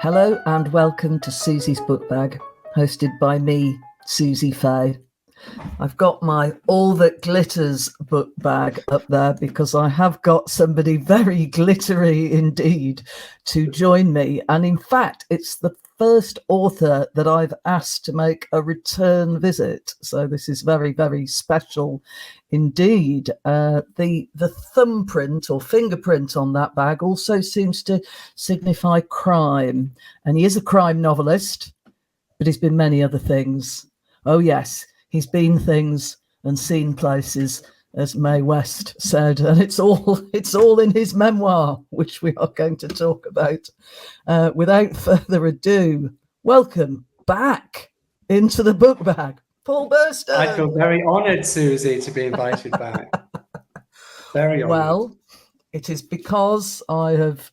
Hello and welcome to Suzi's Book Bag, hosted by me, Suzi Fay. I've got my All That Glitters book bag up there because I have got somebody very glittery indeed to join me. And in fact, it's the first author that I've asked to make a return visit. So this is very, very special indeed. The thumbprint or fingerprint on that bag also seems to signify crime. And he is a crime novelist, but he's been many other things. Oh, yes. He's been things and seen places, as Mae West said, and it's all in his memoir, which we are going to talk about. Without further ado, welcome back into the book bag, Paul Burston. I feel very honoured, Suzi, to be invited back. Very honoured. Well, it is because I've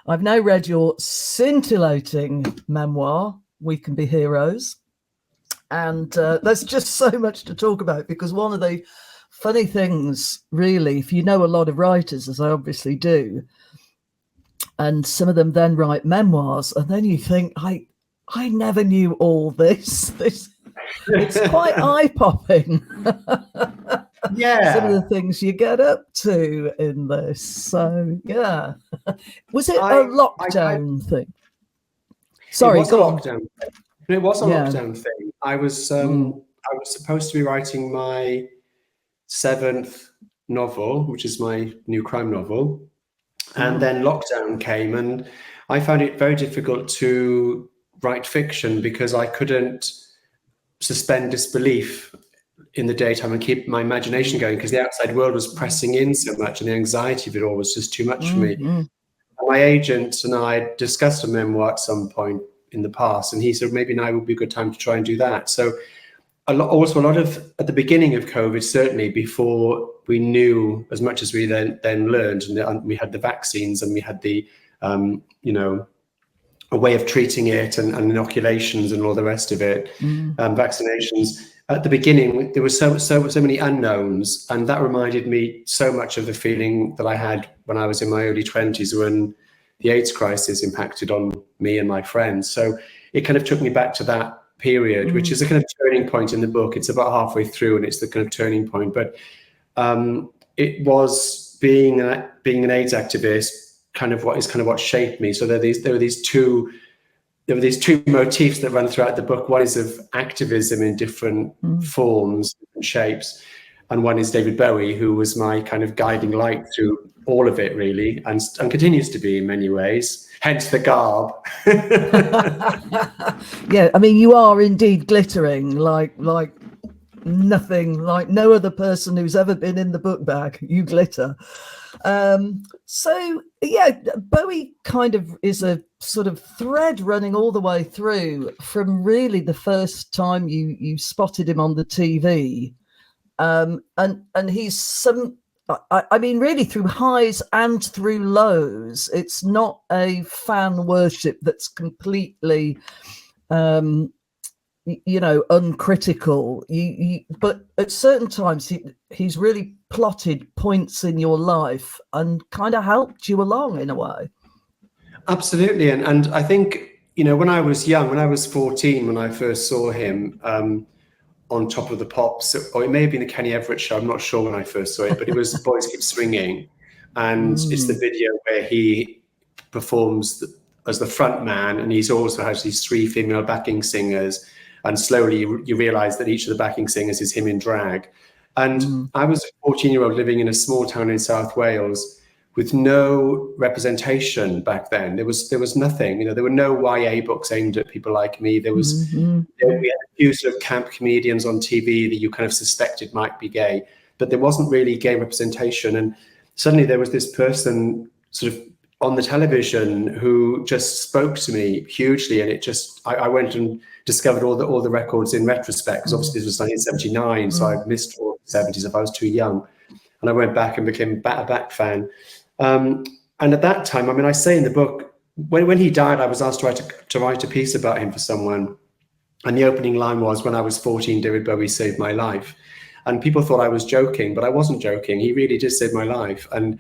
now read your scintillating memoir, We Can Be Heroes. And there's just so much to talk about, because one of the funny things, really, if you know a lot of writers, as I obviously do, and some of them then write memoirs, and then you think, I never knew all this. It's quite eye-popping. Yeah. Some of the things you get up to in this. So, yeah. Was it a lockdown thing? Sorry, it was go a on. lockdown thing. It was a lockdown thing. I was supposed to be writing my 7th novel, which is my new crime novel. And then lockdown came, and I found it very difficult to write fiction because I couldn't suspend disbelief in the daytime and keep my imagination going, because the outside world was pressing in so much, and the anxiety of it all was just too much for me. And my agent and I discussed a memoir at some point in the past, and he said maybe now would be a good time to try and do that. So a lot of at the beginning of COVID, certainly before we knew as much as we then learned, and we had the vaccines and we had the a way of treating it and inoculations and all the rest of it, vaccinations. At the beginning, there was so many unknowns, and that reminded me so much of the feeling that I had when I was in my early 20s, when the AIDS crisis impacted on me and my friends. So it kind of took me back to that period, which is a kind of turning point in the book. It's about halfway through, and it's the kind of turning point. But it was being an AIDS activist, what shaped me. So there were these two motifs that run throughout the book. One is of activism in different forms and shapes, and one is David Bowie, who was my kind of guiding light through all of it, really, and continues to be in many ways, hence the garb. Yeah, I mean, you are indeed glittering like nothing, like no other person who's ever been in the book bag. You glitter. So yeah, Bowie kind of is a sort of thread running all the way through, from really the first time you spotted him on the TV, and he's I mean, really through highs and through lows. It's not a fan worship that's completely, uncritical. But at certain times, he's really plotted points in your life and kind of helped you along in a way. Absolutely, and I think, when I was young, when I was 14, when I first saw him on Top of the Pops, or it may have been the Kenny Everett show, I'm not sure when I first saw it, but it was Boys Keep Swinging, and it's the video where he performs as the front man, and he also has these 3 female backing singers, and slowly you realize that each of the backing singers is him in drag. And I was a 14-year-old living in a small town in South Wales with no representation back then. There was nothing, there were no YA books aimed at people like me. There was, we had a few sort of camp comedians on TV that you kind of suspected might be gay, but there wasn't really gay representation. And suddenly there was this person sort of on the television who just spoke to me hugely. And I went and discovered all the records in retrospect, because obviously this was 1979, so I missed all the 70s if I was too young. And I went back and became a back fan. And at that time, I mean, I say in the book, when he died, I was asked to write a piece about him for someone. And the opening line was, "When I was 14, David Bowie saved my life." And people thought I was joking, but I wasn't joking. He really did save my life. And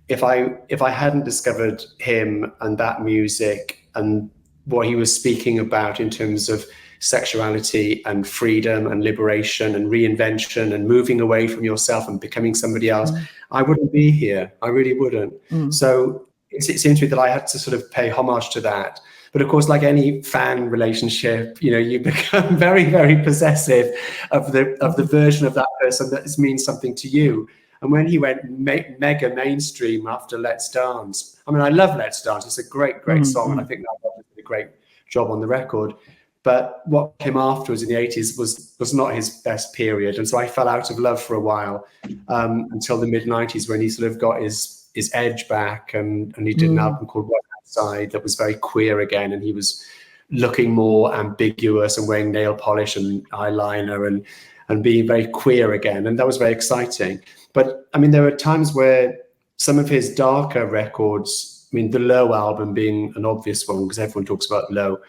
if I hadn't discovered him and that music and what he was speaking about in terms of sexuality and freedom and liberation and reinvention and moving away from yourself and becoming somebody else, I wouldn't be here. I really wouldn't. So it seems to me that I had to sort of pay homage to that. But of course, like any fan relationship, you know, you become very, very possessive of the version of that person that means something to you. And when he went mega mainstream after Let's Dance, I mean, I love Let's Dance. It's a great, great song. And I think that did a great job on the record. But what came afterwards in the 80s was not his best period. And so I fell out of love for a while until the mid-90s, when he sort of got his edge back, and he did an album called Right Outside that was very queer again. And he was looking more ambiguous and wearing nail polish and eyeliner and being very queer again. And that was very exciting. But I mean, there were times where some of his darker records, I mean, the Low album being an obvious one because everyone talks about Low,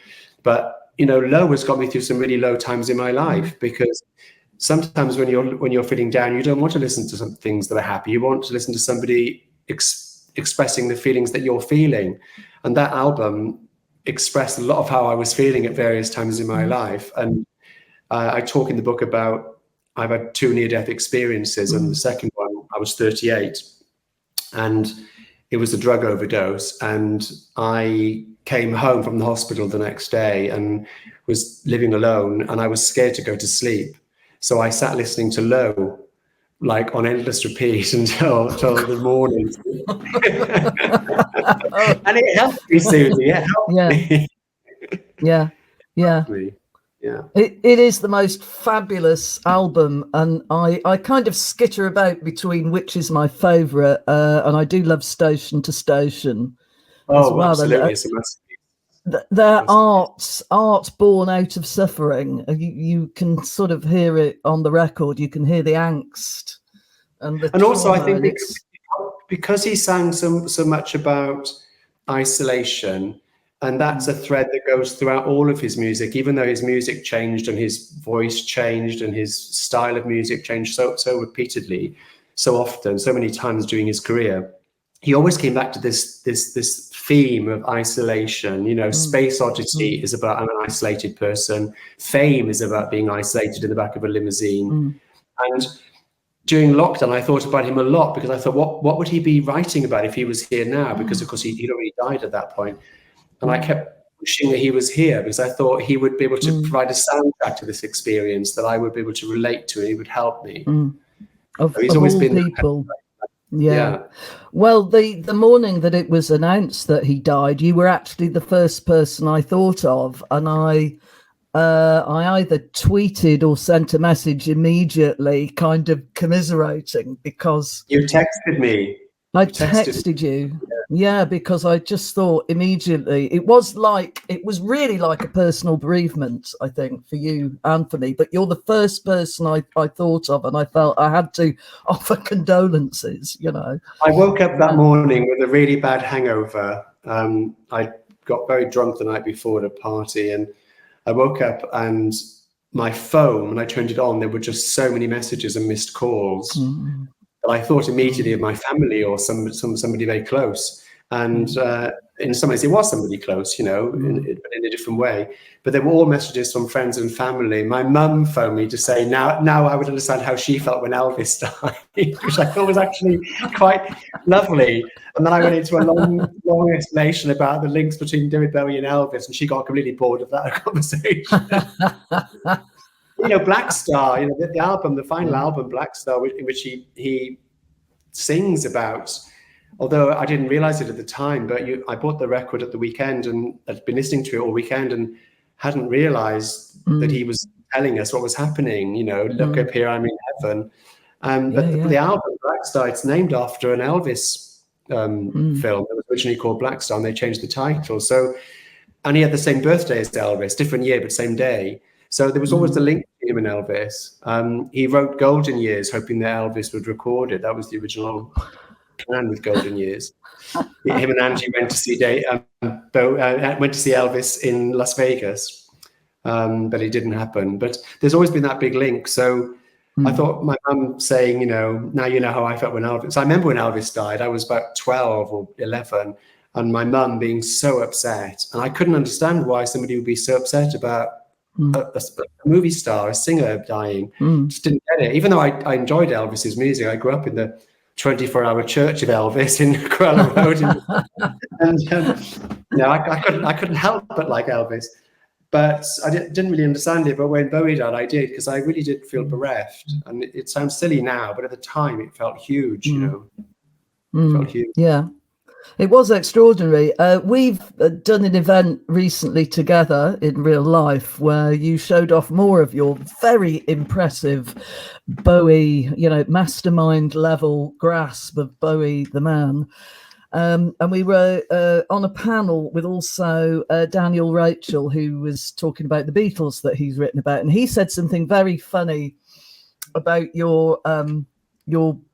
but you know, Low has got me through some really low times in my life, because sometimes when you're feeling down, you don't want to listen to some things that are happy. You want to listen to somebody expressing the feelings that you're feeling. And that album expressed a lot of how I was feeling at various times in my life. And I talk in the book about, I've had 2 near-death experiences, and the second one, I was 38, and it was a drug overdose. And I came home from the hospital the next day and was living alone, and I was scared to go to sleep. So I sat listening to Low, like on endless repeat until the morning. And it helped me, Suzi. It helped me. Yeah. It is the most fabulous album, and I kind of skitter about between which is my favourite, and I do love Station to Station. Oh, well. Absolutely. They're art born out of suffering. You can sort of hear it on the record. You can hear the angst and the also, I think because he sang so much about isolation, and that's a thread that goes throughout all of his music, even though his music changed and his voice changed and his style of music changed so repeatedly, so often, so many times during his career. He always came back to this theme of isolation. You know, Space Oddity is about, I'm an isolated person. Fame is about being isolated in the back of a limousine. And during lockdown, I thought about him a lot, because I thought, what would he be writing about if he was here now? Because of course he'd already died at that point. And I kept wishing that he was here, because I thought he would be able to provide a soundtrack to this experience that I would be able to relate to, and he would help me. Of he's always all been people. Yeah. Well, the morning that it was announced that he died, you were actually the first person I thought of, and I either tweeted or sent a message immediately, kind of commiserating, because you texted me. I texted you. Yeah, because I just thought immediately it was really like a personal bereavement, I think, for you and for me. But you're the first person I thought of, and I felt I had to offer condolences, you know. I woke up that morning with a really bad hangover. I got very drunk the night before at a party, and I woke up and my phone, when I turned it on, there were just so many messages and missed calls. I thought immediately of my family or somebody very close. And in some ways it was somebody close, you know, in a different way. But they were all messages from friends and family. My mum phoned me to say, now I would understand how she felt when Elvis died, which I thought was actually quite lovely. And then I went into a long explanation about the links between David Bowie and Elvis, and she got completely bored of that conversation. You know, Black Star, you know, the album, the final album, Black Star, in which he sings about, although I didn't realize it at the time, but I bought the record at the weekend and I'd been listening to it all weekend and hadn't realized that he was telling us what was happening, you know, look up here, I'm in heaven. But the album, Black Star, it's named after an Elvis film that was originally called Black Star, and they changed the title. So, and he had the same birthday as Elvis, different year, but same day. So there was always the link between him and Elvis. He wrote Golden Years, hoping that Elvis would record it. That was the original plan with Golden Years. Him and Angie went to see Elvis in Las Vegas, but it didn't happen. But there's always been that big link. So I thought my mum saying, you know, now you know how I felt when Elvis. So I remember when Elvis died. I was about 12 or 11. and my mum being so upset. And I couldn't understand why somebody would be so upset about a movie star, a singer dying. Just didn't get it. Even though I enjoyed Elvis's music, I grew up in the 24-hour Church of Elvis in Cruella Road, and I couldn't help but like Elvis. But I didn't really understand it. But when Bowie died, I did, because I really did feel bereft. And it sounds silly now, but at the time it felt huge. It felt huge. Yeah. It was extraordinary. We've done an event recently together in real life where you showed off more of your very impressive Bowie, mastermind level grasp of Bowie the man. And we were on a panel with also Daniel Rachel, who was talking about the Beatles that he's written about. And he said something very funny about your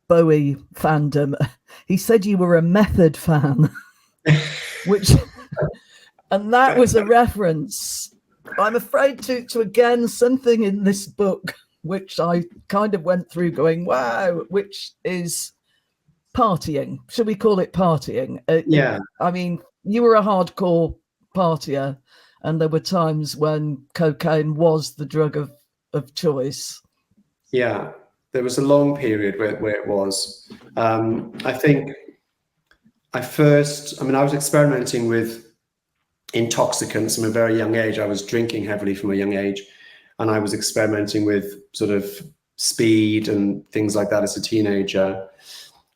Bowie fandom. He said you were a Method fan, and that was a reference, I'm afraid, to again something in this book which I kind of went through going, wow, which is partying. Should we call it partying? Yeah. I mean, you were a hardcore partier, and there were times when cocaine was the drug of choice. Yeah. There was a long period where it was. I think I was experimenting with intoxicants from a very young age. I was drinking heavily from a young age, and I was experimenting with sort of speed and things like that as a teenager.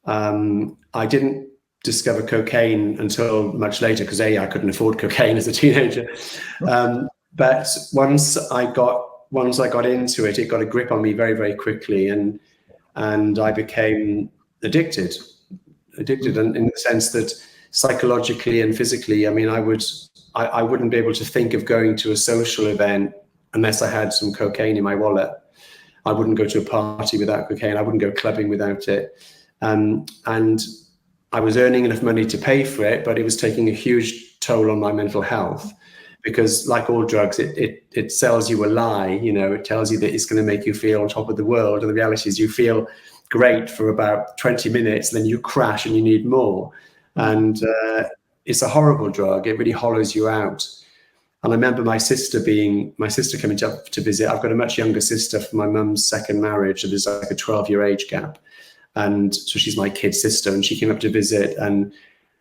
I didn't discover cocaine until much later because I couldn't afford cocaine as a teenager. But once I got into it, it got a grip on me very, very quickly, and I became addicted, and in the sense that psychologically and physically, I mean, I wouldn't be able to think of going to a social event unless I had some cocaine in my wallet. I wouldn't go to a party without cocaine. I wouldn't go clubbing without it. And I was earning enough money to pay for it, but it was taking a huge toll on my mental health. Because like all drugs, it sells you a lie. It tells you that it's going to make you feel on top of the world. And the reality is you feel great for about 20 minutes, then you crash and you need more. And it's a horrible drug. It really hollows you out. And I remember my sister coming up to visit. I've got a much younger sister from my mum's second marriage. So there's like a 12-year age gap. And so she's my kid sister, and she came up to visit, and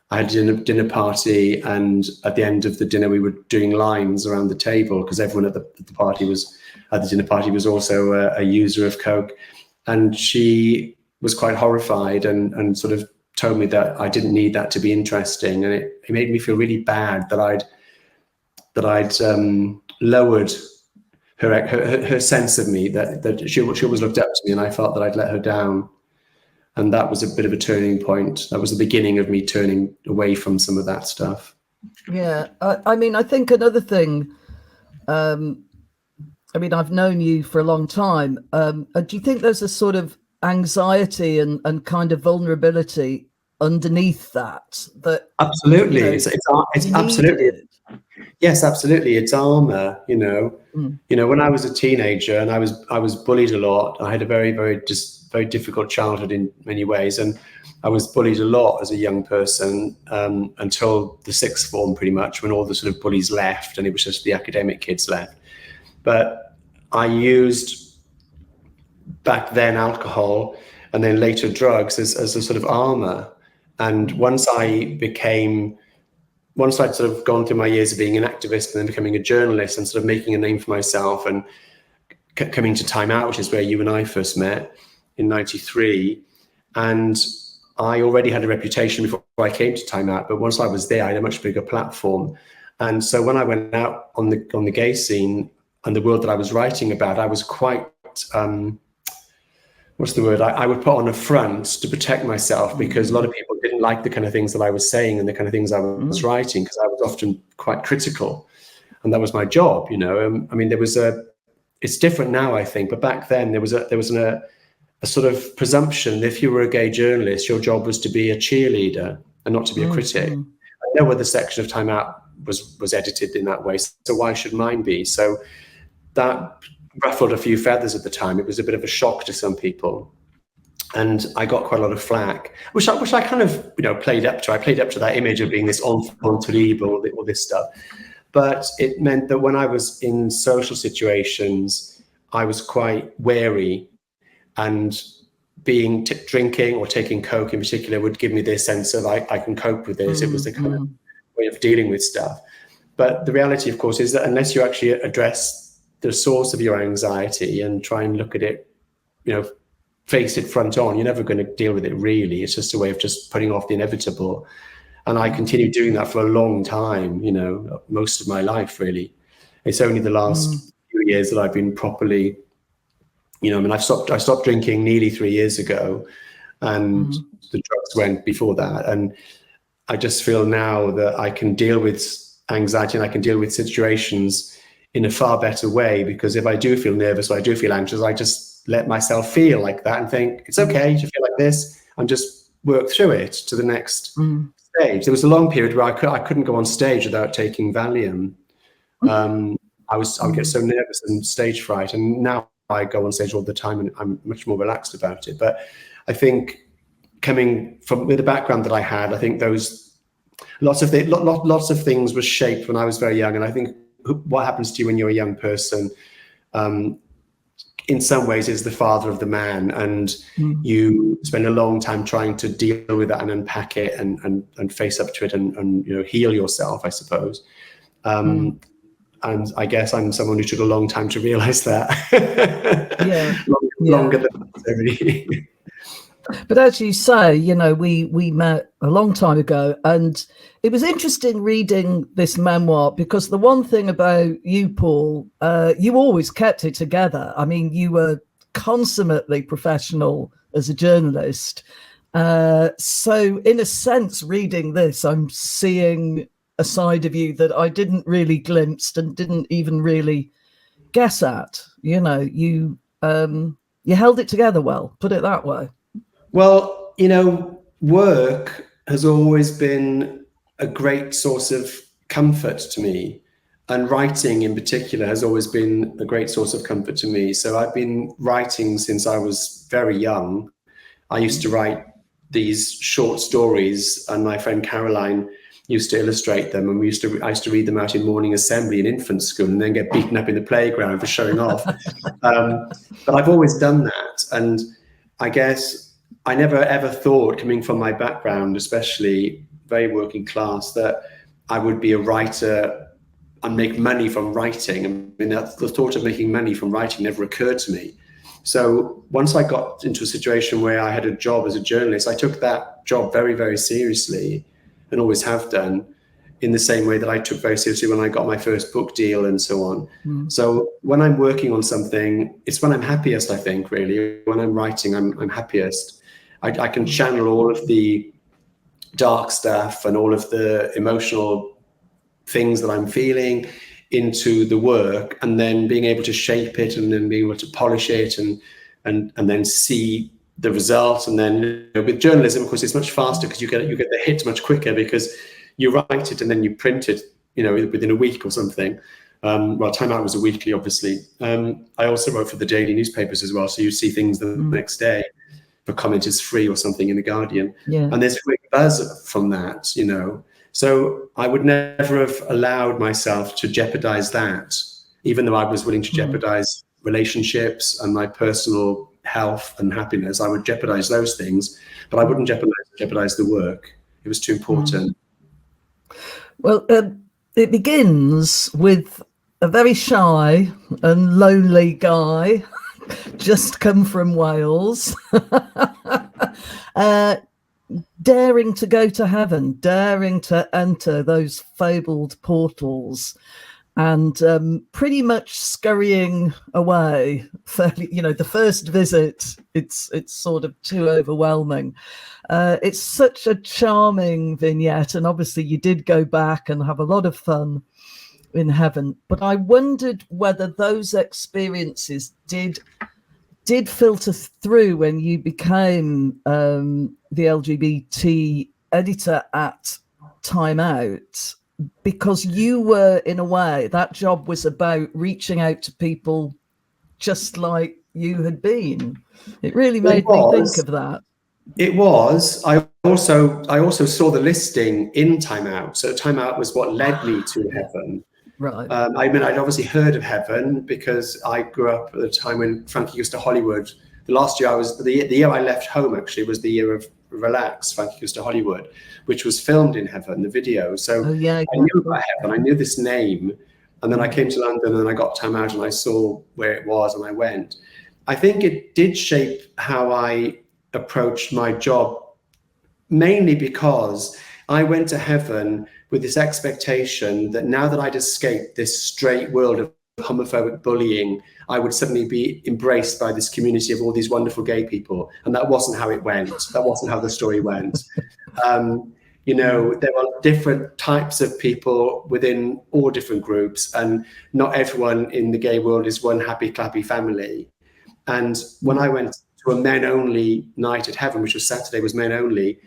I had a dinner party, and at the end of the dinner, we were doing lines around the table because everyone at the dinner party was also a user of coke, and she was quite horrified and sort of told me that I didn't need that to be interesting, and it made me feel really bad that I'd lowered her sense of me, that she always looked up to me, and I felt that I'd let her down. And that was a bit of a turning point. That was the beginning of me turning away from some of that stuff. Yeah. I mean, I think another thing, I've known you for a long time. Do you think there's a sort of anxiety and kind of vulnerability underneath that? Absolutely. It's absolutely. It. Yes, absolutely. It's armor, when I was a teenager and I was bullied a lot. I had a very, very very difficult childhood in many ways, and I was bullied a lot as a young person until the sixth form, pretty much, when all the sort of bullies left and it was just the academic kids left. But I used back then alcohol and then later drugs as a sort of armor. And once I'd sort of gone through my years of being an activist and then becoming a journalist and sort of making a name for myself and coming to Time Out, which is where you and I first met in 93. And I already had a reputation before I came to Time Out, but once I was there, I had a much bigger platform. And so when I went out on the gay scene and the world that I was writing about, I was quite, what's the word? I would put on a front to protect myself, because a lot of people didn't like the kind of things that I was saying and the kind of things I was writing, because I was often quite critical, and that was my job. I mean, it's different now, I think, but back then there was a sort of presumption that if you were a gay journalist, your job was to be a cheerleader and not to be a critic. No other section of Time Out was edited in that way, so why should mine be? So that ruffled a few feathers at the time. It was a bit of a shock to some people. And I got quite a lot of flack, which I kind of, played up to. I played up to that image of being this enfant terrible, all this stuff. But it meant that when I was in social situations, I was quite wary, and drinking or taking Coke in particular would give me this sense of I can cope with this. It was the kind of way of dealing with stuff. But the reality, of course, is that unless you actually address the source of your anxiety and try and look at it, face it front on, you're never going to deal with it, really. It's just a way of just putting off the inevitable. And I continued doing that for a long time, most of my life, really. It's only the last few years that I've been properly, I stopped drinking nearly 3 years ago, and the drugs went before that. And I just feel now that I can deal with anxiety and I can deal with situations in a far better way, because if I do feel nervous or I do feel anxious, I just let myself feel like that and think it's okay to feel like this, and just work through it to the next stage. There was a long period where I couldn't go on stage without taking Valium. I would get so nervous and stage fright, and now I go on stage all the time and I'm much more relaxed about it. But I think coming from with the background that I had, I think lots of things were shaped when I was very young. And I think what happens to you when you're a young person, in some ways, is the father of the man, and you spend a long time trying to deal with that and unpack it and face up to it and heal yourself, I suppose. And I guess I'm someone who took a long time to realize that. Longer than necessary. But as you say, we met a long time ago, and it was interesting reading this memoir, because the one thing about you, Paul, you always kept it together. I mean, you were consummately professional as a journalist. So in a sense, reading this, I'm seeing a side of you that I didn't really glimpse and didn't even really guess at. You held it together well, put it that way. Well, work has always been a great source of comfort to me, and writing in particular has always been a great source of comfort to me. So I've been writing since I was very young. I used to write these short stories, and my friend Caroline used to illustrate them, and I used to read them out in morning assembly in infant school, and then get beaten up in the playground for showing off. But I've always done that, and I guess I never ever thought, coming from my background, especially very working class, that I would be a writer and make money from writing. I mean, the thought of making money from writing never occurred to me. So once I got into a situation where I had a job as a journalist, I took that job very, very seriously, and always have done, in the same way that I took very seriously when I got my first book deal and so on. So when I'm working on something, it's when I'm happiest, I think, really. When I'm writing, I'm happiest. I can channel all of the dark stuff and all of the emotional things that I'm feeling into the work, and then being able to shape it, and then being able to polish it, and then see the result. And then with journalism, of course, it's much faster, because you get the hit much quicker, because you write it and then you print it, within a week or something. Well, Time Out was a weekly, obviously. I also wrote for the daily newspapers as well, so you see things the next day. If a comment is free or something in the Guardian, and there's great buzz from that, So I would never have allowed myself to jeopardize that, even though I was willing to jeopardize relationships and my personal health and happiness. I would jeopardize those things, but I wouldn't jeopardize the work. It was too important. Well, it begins with a very shy and lonely guy, just come from Wales, daring to go to heaven, daring to enter those fabled portals, and pretty much scurrying away fairly. The first visit, it's sort of too overwhelming. It's such a charming vignette, and obviously you did go back and have a lot of fun in heaven. But I wondered whether those experiences did filter through when you became the LGBT editor at Time Out, because you were, in a way, that job was about reaching out to people just like you had been. It really made me think of that. It was. I also saw the listing in Time Out. So Time Out was what led me to Heaven. Right. I mean, I'd obviously heard of Heaven because I grew up at the time when Frankie Goes to Hollywood. The last year the year I left home actually was the year of Relax, Frankie Goes to Hollywood, which was filmed in Heaven, the video. So I knew about Heaven, I knew this name. And then I came to London and I got Time Out and I saw where it was and I went. I think it did shape how I approached my job, mainly because I went to Heaven with this expectation that now that I'd escaped this straight world of homophobic bullying, I would suddenly be embraced by this community of all these wonderful gay people. And that wasn't how it went. That wasn't how the story went. You know, there are different types of people within all different groups, and not everyone in the gay world is one happy, clappy family. And when I went to a men-only night at Heaven, which was Saturday, was men only,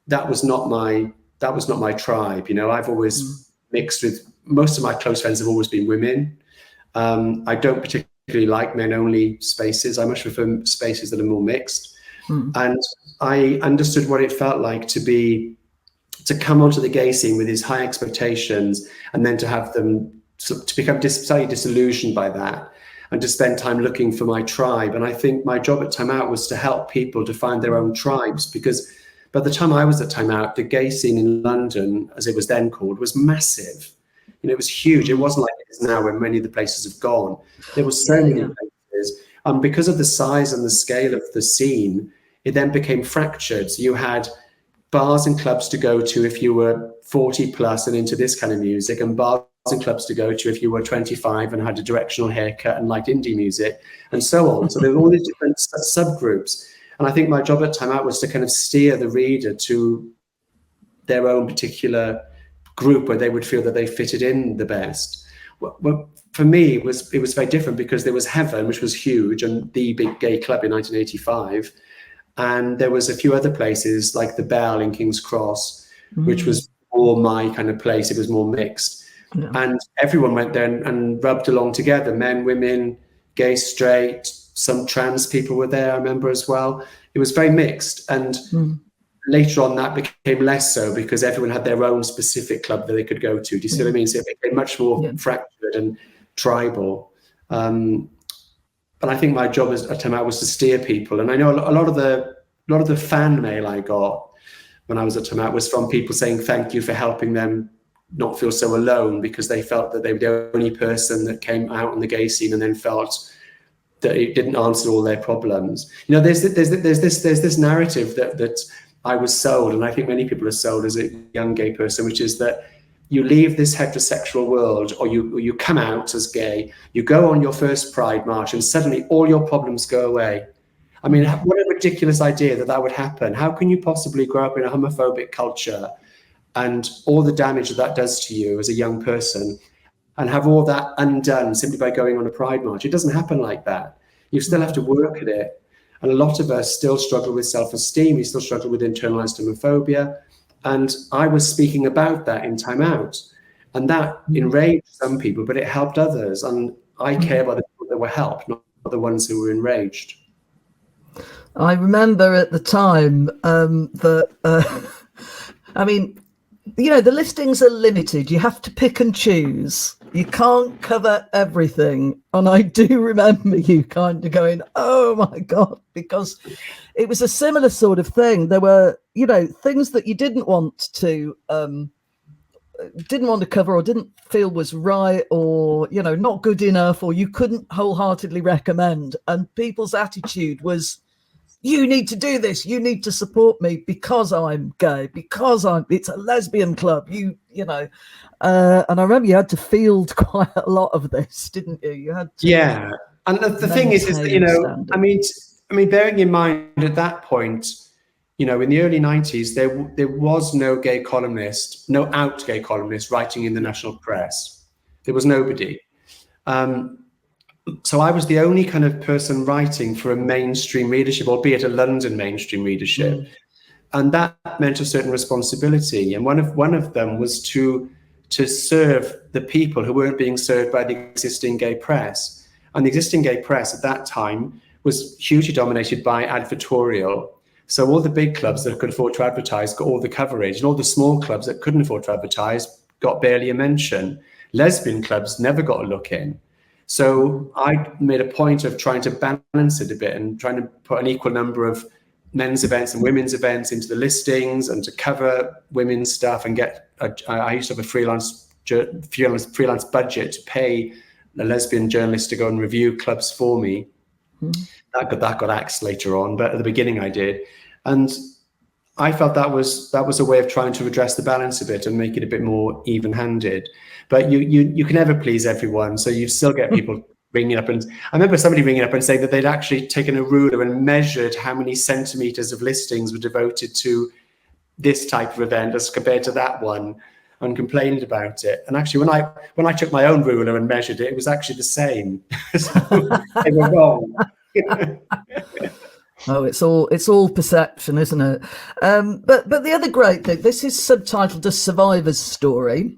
that was not my tribe. You know, I've always mixed with, most of my close friends have always been women. I don't particularly like men-only spaces. I much prefer spaces that are more mixed. And I understood what it felt like to come onto the gay scene with these high expectations, and then to have them to become slightly disillusioned by that, and to spend time looking for my tribe. And I think my job at Time Out was to help people to find their own tribes, because by the time I was at Time Out, the gay scene in London, as it was then called, was massive. You know, it was huge. It wasn't like it is now, where many of the places have gone. There were so many places. Because of the size and the scale of the scene, it then became fractured. So you had bars and clubs to go to if you were 40 plus and into this kind of music, and bars and clubs to go to if you were 25 and had a directional haircut and liked indie music, and so on. So there were all these different subgroups. And I think my job at Time Out was to kind of steer the reader to their own particular group where they would feel that they fitted in the best. Well, for me, it was very different, because there was Heaven, which was huge and the big gay club in 1985. And there was a few other places like the Bell in King's Cross, which was more my kind of place. It was more mixed. Yeah. And everyone went there and rubbed along together. Men, women, gay, straight, some trans people were there, I remember, as well. It was very mixed. And later on that became less so, because everyone had their own specific club that they could go to. Do you see what I mean? So it became much more fractured and tribal. But I think my job at Time Out was to steer people. And I know a lot of the fan mail I got when I was at Time Out was from people saying thank you for helping them not feel so alone, because they felt that they were the only person that came out on the gay scene and then felt that it didn't answer all their problems. You know, there's this narrative that I was sold, and I think many people are sold as a young gay person, which is that you leave this heterosexual world, or you come out as gay, you go on your first Pride March, and suddenly all your problems go away. I mean, what a ridiculous idea that would happen. How can you possibly grow up in a homophobic culture and all the damage that does to you as a young person, and have all that undone simply by going on a Pride March? It doesn't happen like that. You still have to work at it. And a lot of us still struggle with self-esteem. We still struggle with internalized homophobia. And I was speaking about that in Time Out. And that enraged some people, but it helped others. And I care about the people that were helped, not the ones who were enraged. I remember at the time I mean, you know, the listings are limited. You have to pick and choose. You can't cover everything. And I do remember you kind of going, oh my God, because it was a similar sort of thing. There were, you know, things that you didn't want to cover, or didn't feel was right, or, you know, not good enough, or you couldn't wholeheartedly recommend. And people's attitude was, you need to do this. You need to support me because I'm gay, because it's a lesbian club, you know. And I remember you had to field quite a lot of this, didn't you? You had to. Yeah. And the thing is that, you know, standards. I mean, bearing in mind at that point, you know, in the early 90s, there was no gay columnist, no out gay columnist writing in the national press. There was nobody. So I was the only kind of person writing for a mainstream readership, albeit a London mainstream readership. And that meant a certain responsibility. And one of them was to serve the people who weren't being served by the existing gay press. And the existing gay press at that time was hugely dominated by advertorial. So all the big clubs that could afford to advertise got all the coverage, and all the small clubs that couldn't afford to advertise got barely a mention. Lesbian clubs never got a look in. So I made a point of trying to balance it a bit and trying to put an equal number of men's events and women's events into the listings, and to cover women's stuff and get I used to have a freelance budget to pay a lesbian journalist to go and review clubs for me. That got axed later on, but at the beginning I did. And I felt that was a way of trying to address the balance a bit and make it a bit more even-handed. But you can never please everyone, so you still get people ringing up. And I remember somebody ringing up and saying that they'd actually taken a ruler and measured how many centimeters of listings were devoted to this type of event as compared to that one, and complained about it. And actually, when I took my own ruler and measured it, it was actually the same. So they were wrong. Oh, it's all perception, isn't it? But the other great thing, this is subtitled A Survivor's Story.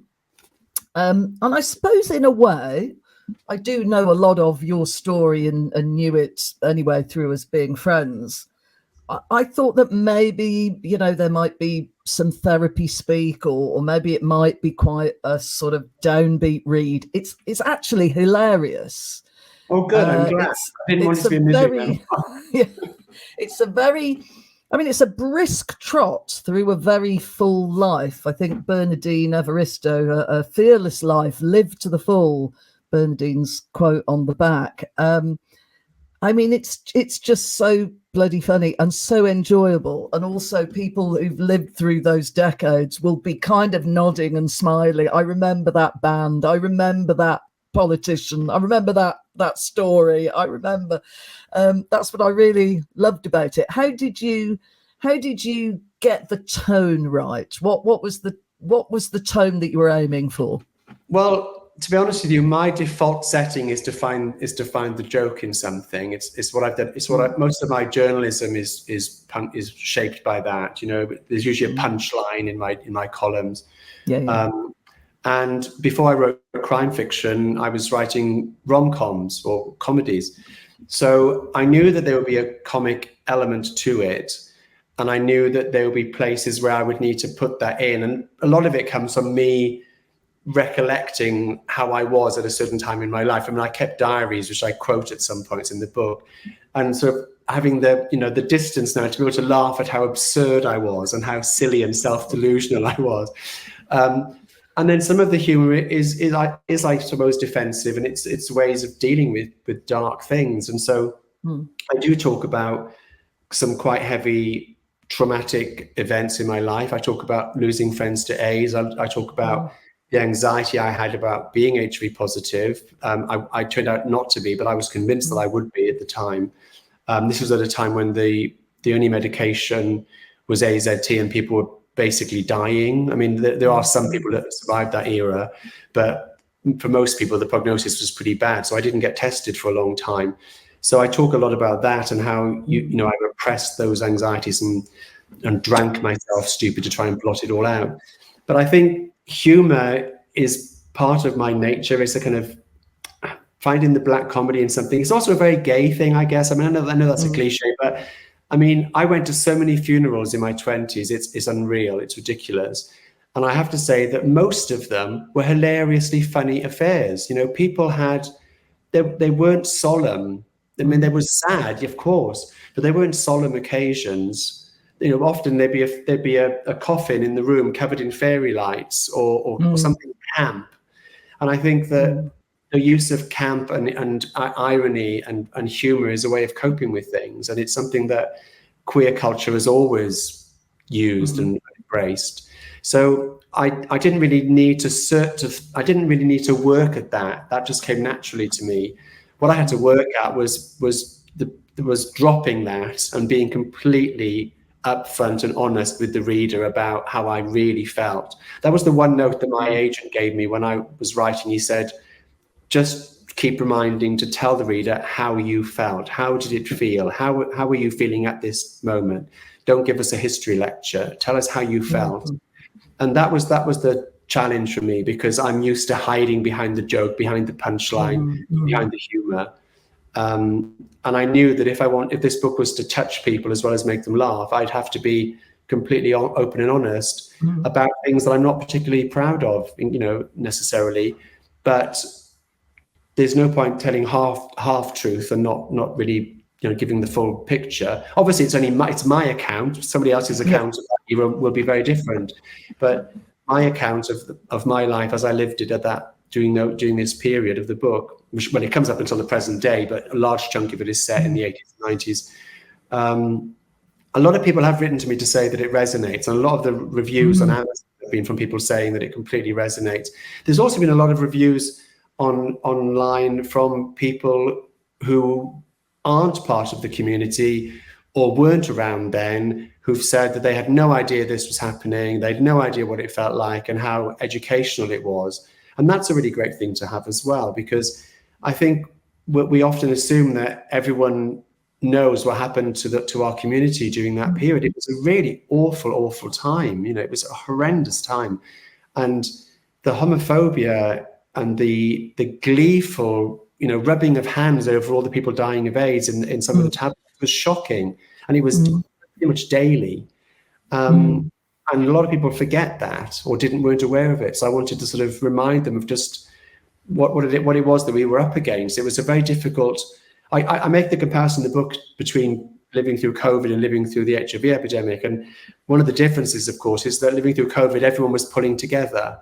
And I suppose in a way, I do know a lot of your story and knew it anyway through us being friends. I thought that maybe, there might be some therapy speak, or maybe it might be quite a sort of downbeat read. It's actually hilarious. Oh, good. I'm glad. I didn't want it to be a music. It's a brisk trot through a very full life. I think Bernardine Evaristo, a fearless life, lived to the full, Bernardine's quote on the back. It's just so bloody funny and so enjoyable. And also people who've lived through those decades will be kind of nodding and smiling. I remember that band. I remember that politician. I remember that story. I remember. That's what I really loved about it. How did you get the tone right? What was the tone that you were aiming for? Well, to be honest with you, my default setting is to find the joke in something. It's what I've done. It's what most of my journalism is shaped by that. There's usually a punchline in my columns. Yeah. And before I wrote crime fiction, I was writing rom-coms or comedies. So I knew that there would be a comic element to it. And I knew that there would be places where I would need to put that in. And a lot of it comes from me recollecting how I was at a certain time in my life. I kept diaries, which I quote at some points in the book. And sort of having the distance now to be able to laugh at how absurd I was and how silly and self-delusional I was. And then some of the humor is I suppose defensive, and it's ways of dealing with dark things. And so I do talk about some quite heavy traumatic events in my life. I talk about losing friends to AIDS. I talk about the anxiety I had about being HIV positive. I turned out not to be, but I was convinced that I would be at the time. This was at a time when the only medication was AZT, and people were basically dying. There are some people that survived that era, but for most people, the prognosis was pretty bad. So I didn't get tested for a long time. So I talk a lot about that and how I repressed those anxieties and drank myself stupid to try and blot it all out. But I think humor is part of my nature. It's a kind of finding the black comedy in something. It's also a very gay thing, I guess. I know that's a cliche, but I went to so many funerals in my 20s. It's unreal. It's ridiculous. And I have to say that most of them were hilariously funny affairs. People they weren't solemn. They were sad, of course, but they weren't solemn occasions. Often there'd be a coffin in the room covered in fairy lights or something camp. And I think that the use of camp and irony and humor is a way of coping with things. And it's something that queer culture has always used and embraced. So I didn't really need to work at that. That just came naturally to me. What I had to work at was dropping that and being completely upfront and honest with the reader about how I really felt. That was the one note that my agent gave me when I was writing. He said, just keep reminding to tell the reader how you felt. How did it feel? How were you feeling at this moment? Don't give us a history lecture. Tell us how you felt. And that was the challenge for me, because I'm used to hiding behind the joke, behind the punchline, behind the humor. And I knew that if this book was to touch people as well as make them laugh, I'd have to be completely open and honest about things that I'm not particularly proud of, necessarily. But there's no point telling half truth and not really, giving the full picture. Obviously, it's my account. Somebody else's account will be very different. But my account of my life as I lived it during this period of the book, which, well, it comes up until the present day, but a large chunk of it is set in the 80s and 90s. A lot of people have written to me to say that it resonates, and a lot of the reviews on Amazon have been from people saying that it completely resonates. There's also been a lot of reviews online from people who aren't part of the community or weren't around then, who've said that they had no idea this was happening, they had no idea what it felt like and how educational it was. And that's a really great thing to have as well, because I think we often assume that everyone knows what happened to our community during that period. It was a really awful time. It was a horrendous time. And the homophobia and the gleeful, rubbing of hands over all the people dying of AIDS in some of the tablets was shocking. And it was pretty much daily. And a lot of people forget that or weren't aware of it. So I wanted to sort of remind them of just what it was that we were up against. It was a very difficult. I make the comparison in the book between living through COVID and living through the HIV epidemic. And one of the differences, of course, is that living through COVID, everyone was pulling together.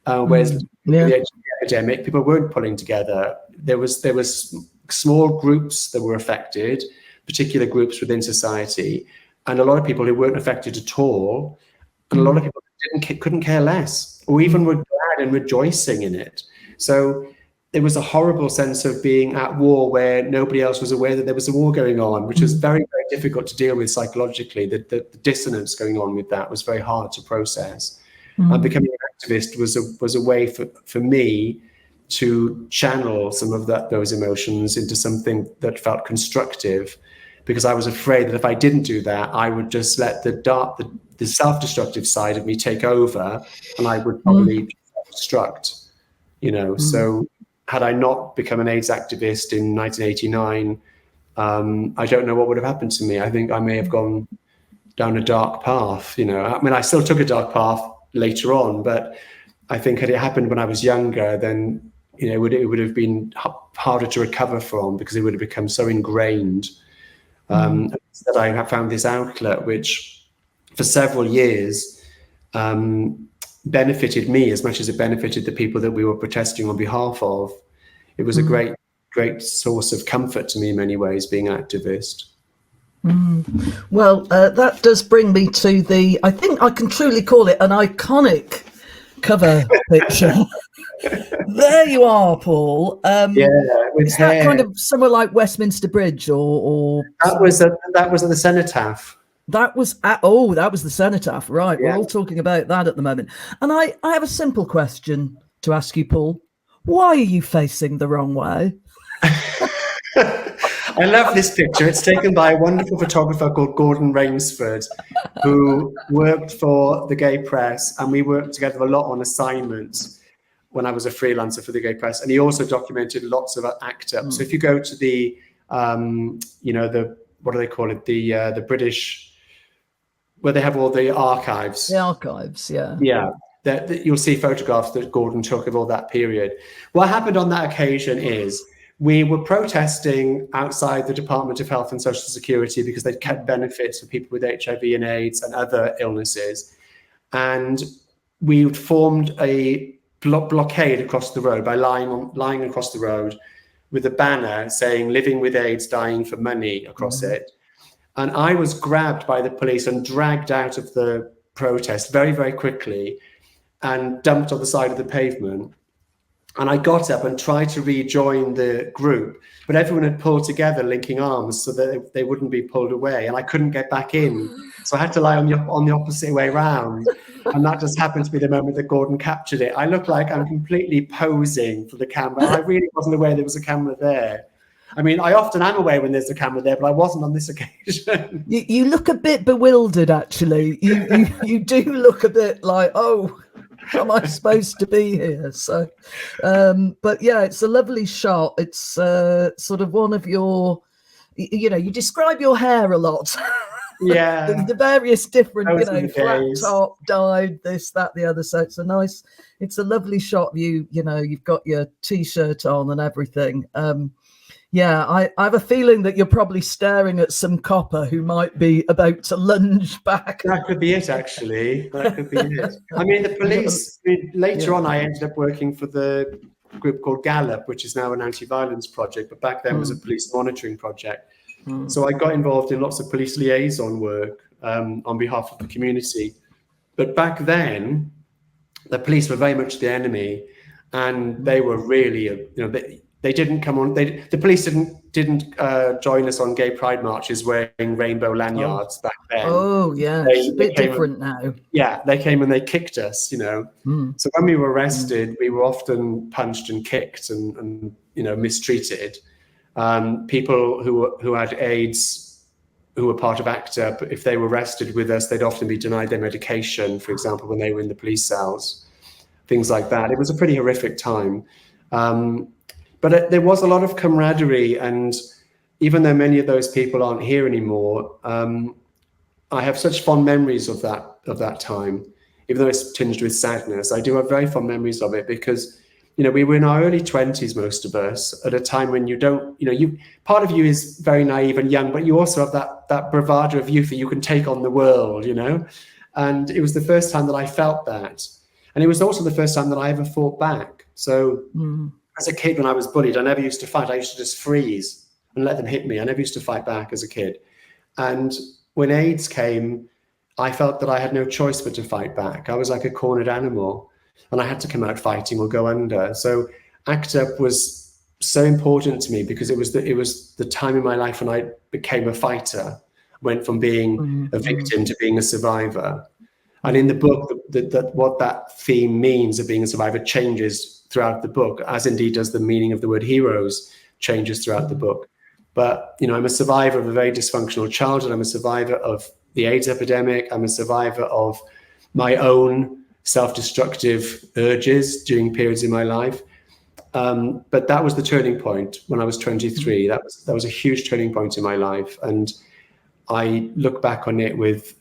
Whereas the HIV epidemic, people weren't pulling together. There was small groups that were affected, particular groups within society, and a lot of people who weren't affected at all. And a lot of people couldn't care less, or even were glad and rejoicing in it. So there was a horrible sense of being at war where nobody else was aware that there was a war going on, which was very, very difficult to deal with psychologically. The dissonance going on with that was very hard to process. And becoming an activist was a way for me to channel some of those emotions into something that felt constructive, because I was afraid that if I didn't do that, I would just let the self-destructive side of me take over, and I would probably self-destruct, So had I not become an AIDS activist in 1989, I don't know what would have happened to me. I think I may have gone down a dark path, I still took a dark path later on, but I think had it happened when I was younger, then, it would have been harder to recover from, because it would have become so ingrained. That I have found this outlet, which for several years benefited me as much as it benefited the people that we were protesting on behalf of. It was a great source of comfort to me in many ways, being an activist. Well, that does bring me to I think I can truly call it an iconic cover picture. There you are, Paul. Is that kind of somewhere like Westminster Bridge, or that was at the cenotaph. That was the cenotaph, right? Yeah. We're all talking about that at the moment. And I have a simple question to ask you, Paul. Why are you facing the wrong way? I love this picture. It's taken by a wonderful photographer called Gordon Rainsford, who worked for the Gay Press, and we worked together a lot on assignments when I was a freelancer for the Gay Press. And he also documented lots of ACT UP. So if you go to the, what do they call it? The British, where they have all the archives. The archives, yeah. Yeah. That you'll see photographs that Gordon took of all that period. What happened on that occasion is we were protesting outside the Department of Health and Social Security because they'd cut benefits for people with HIV and AIDS and other illnesses. And we formed a blockade across the road by lying across the road with a banner saying "Living with AIDS, dying for money" across it. And I was grabbed by the police and dragged out of the protest very, very quickly and dumped on the side of the pavement. And I got up and tried to rejoin the group, but everyone had pulled together, linking arms so that they wouldn't be pulled away, and I couldn't get back in. So I had to lie on the opposite way round. And that just happened to be the moment that Gordon captured it. I look like I'm completely posing for the camera. I really wasn't aware there was a camera there. I mean, I often am aware when there's a camera there, but I wasn't on this occasion. You look a bit bewildered, actually. You do look a bit like, oh. am I supposed to be here? So, but yeah, it's a lovely shot. It's sort of one of your, you describe your hair a lot. Yeah, the various different, those were the flat days. top, dyed, this, that, the other. So it's a lovely shot of you. You've got your t-shirt on and everything. Yeah, I have a feeling that you're probably staring at some copper who might be about to lunge back. That could be it, actually. That could be it. I mean, the police, later on, I ended up working for the group called Gallup, which is now an anti-violence project, but back then was a police monitoring project. So I got involved in lots of police liaison work on behalf of the community. But back then, the police were very much the enemy, and they were really, they didn't come on. The police didn't join us on gay pride marches wearing rainbow lanyards back then. Oh yeah, it's a bit different now. Yeah, they came and they kicked us. So when we were arrested, we were often punched and kicked and mistreated. People who had AIDS, who were part of ACTA, but if they were arrested with us, they'd often be denied their medication, for example, when they were in the police cells, things like that. It was a pretty horrific time. But there was a lot of camaraderie, and even though many of those people aren't here anymore, I have such fond memories of that time. Even though it's tinged with sadness, I do have very fond memories of it because, we were in our early 20s, most of us, at a time when you don't, part of you is very naive and young, but you also have that bravado of youth that you can take on the world, And it was the first time that I felt that, and it was also the first time that I ever fought back. So. As a kid, when I was bullied, I never used to fight. I used to just freeze and let them hit me. I never used to fight back as a kid. And when AIDS came, I felt that I had no choice but to fight back. I was like a cornered animal, and I had to come out fighting or go under. So ACT UP was so important to me because it was the time in my life when I became a fighter, went from being a victim to being a survivor. And in the book, what that theme means of being a survivor changes throughout the book, as indeed does the meaning of the word heroes changes throughout the book. But, I'm a survivor of a very dysfunctional childhood. I'm a survivor of the AIDS epidemic. I'm a survivor of my own self-destructive urges during periods in my life. But that was the turning point when I was 23. That was a huge turning point in my life. And I look back on it with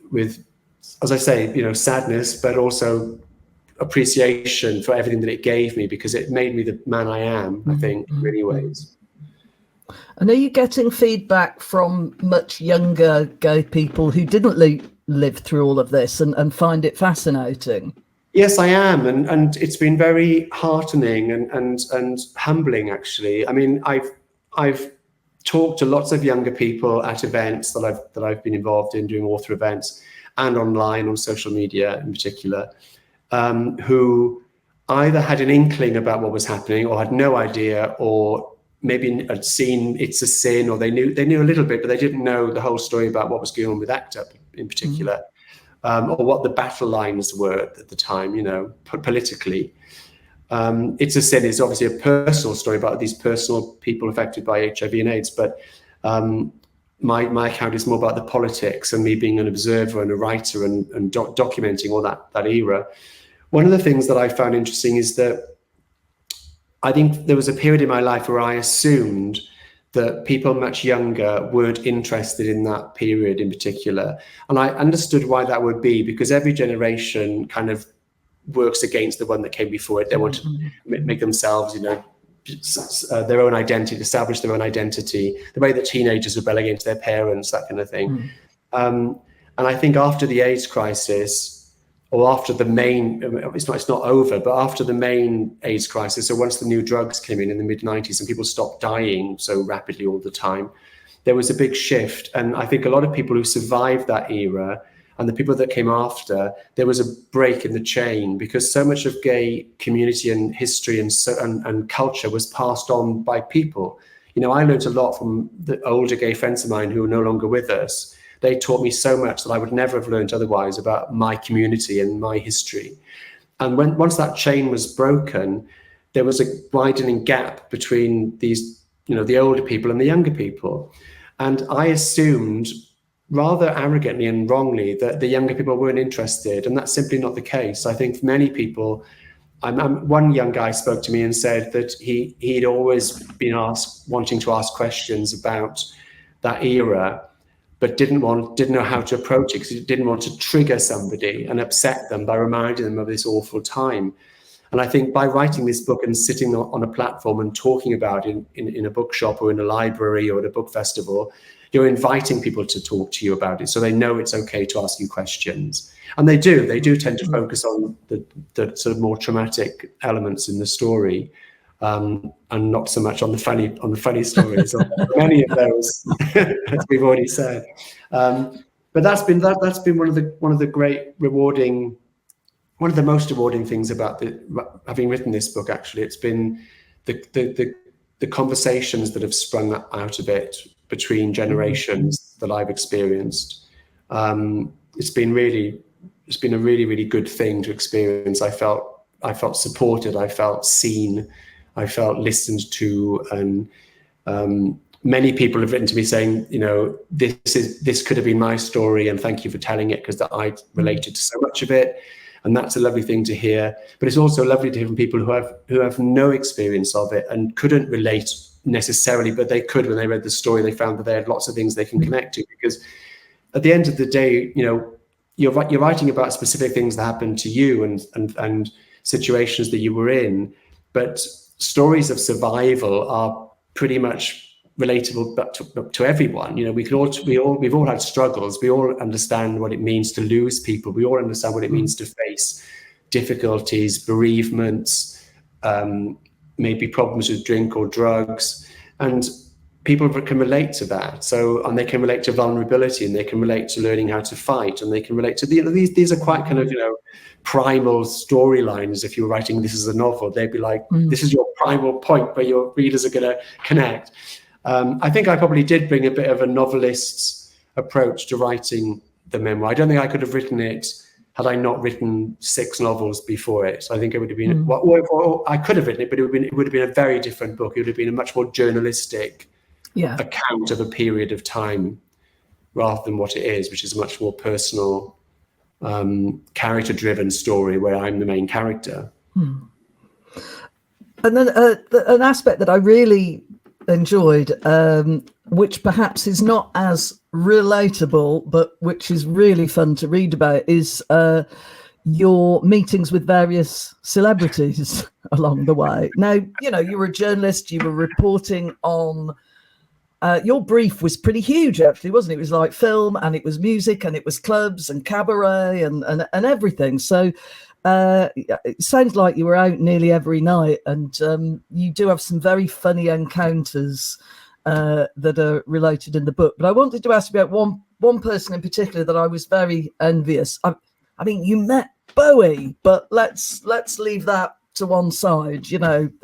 as I say, sadness, but also appreciation for everything that it gave me, because it made me the man I am, I think, in many ways. And are you getting feedback from much younger gay people who didn't live through all of this and find it fascinating? Yes, I am. And it's been very heartening and humbling, actually. I mean, I've talked to lots of younger people at events that I've been involved in, doing author events, and online on social media in particular, who either had an inkling about what was happening or had no idea, or maybe had seen It's a Sin, or they knew a little bit, but they didn't know the whole story about what was going on with ACT UP in particular, or what the battle lines were at the time, politically. It's a Sin is obviously a personal story about these personal people affected by HIV and AIDS, but my account is more about the politics and me being an observer and a writer and documenting all that era. One of the things that I found interesting is that I think there was a period in my life where I assumed that people much younger weren't interested in that period in particular. And I understood why that would be, because every generation kind of works against the one that came before it. They want to make themselves, their own identity, establish their own identity, the way that teenagers rebel against their parents, that kind of thing. And I think after the AIDS crisis, or after the main, it's not over, but after the main AIDS crisis, so once the new drugs came in the mid-90s and people stopped dying so rapidly all the time, there was a big shift. And I think a lot of people who survived that era and the people that came after, there was a break in the chain, because so much of gay community and history and culture was passed on by people. I learned a lot from the older gay friends of mine who are no longer with us. They taught me so much that I would never have learned otherwise about my community and my history. And once that chain was broken, there was a widening gap between these, the older people and the younger people. And I assumed rather arrogantly and wrongly that the younger people weren't interested, and that's simply not the case. I think many people, one young guy spoke to me and said that he'd always been wanting to ask questions about that era, but didn't know how to approach it because he didn't want to trigger somebody and upset them by reminding them of this awful time. And I think by writing this book and sitting on a platform and talking about it in a bookshop or in a library or at a book festival, you're inviting people to talk to you about it, so they know it's okay to ask you questions. And they do tend to focus on the sort of more traumatic elements in the story, and not so much on the funny stories, or many of those, as we've already said. But that's been one of the most rewarding things about having written this book. Actually, it's been the conversations that have sprung out of it between generations that I've experienced. It's been a really, really good thing to experience. I felt supported. I felt seen. I felt listened to, and many people have written to me saying, this could have been my story, and thank you for telling it, because I related to so much of it. And that's a lovely thing to hear. But it's also lovely to hear from people who have no experience of it and couldn't relate necessarily, but they could when they read the story. They found that they had lots of things they can connect to, because at the end of the day, you're writing about specific things that happened to you and situations that you were in, but stories of survival are pretty much relatable to everyone. We've all had struggles. We all understand what it means to lose people. We all understand what it means to face difficulties, bereavements, maybe problems with drink or drugs, and people can relate to that. And they can relate to vulnerability, and they can relate to learning how to fight, and they can relate to these are quite kind of primal storylines. If you were writing this as a novel, they'd be like, this is your primal point where your readers are going to connect. I think I probably did bring a bit of a novelist's approach to writing the memoir. I don't think I could have written it had I not written 6 novels before it. So I think it would have been, I could have written it, but it would have been a very different book. It would have been a much more journalistic account of a period of time, rather than what it is, which is a much more personal, character-driven story where I'm the main character. And then an aspect that I really enjoyed, which perhaps is not as relatable, but which is really fun to read about, is your meetings with various celebrities along the way. Now, you were a journalist, you were reporting on, your brief was pretty huge, actually, wasn't it? It was like film, and it was music, and it was clubs and cabaret and everything. So it sounds like you were out nearly every night, and you do have some very funny encounters that are related in the book. But I wanted to ask about one person in particular that I was very envious. I mean, you met Bowie, but let's leave that to one side.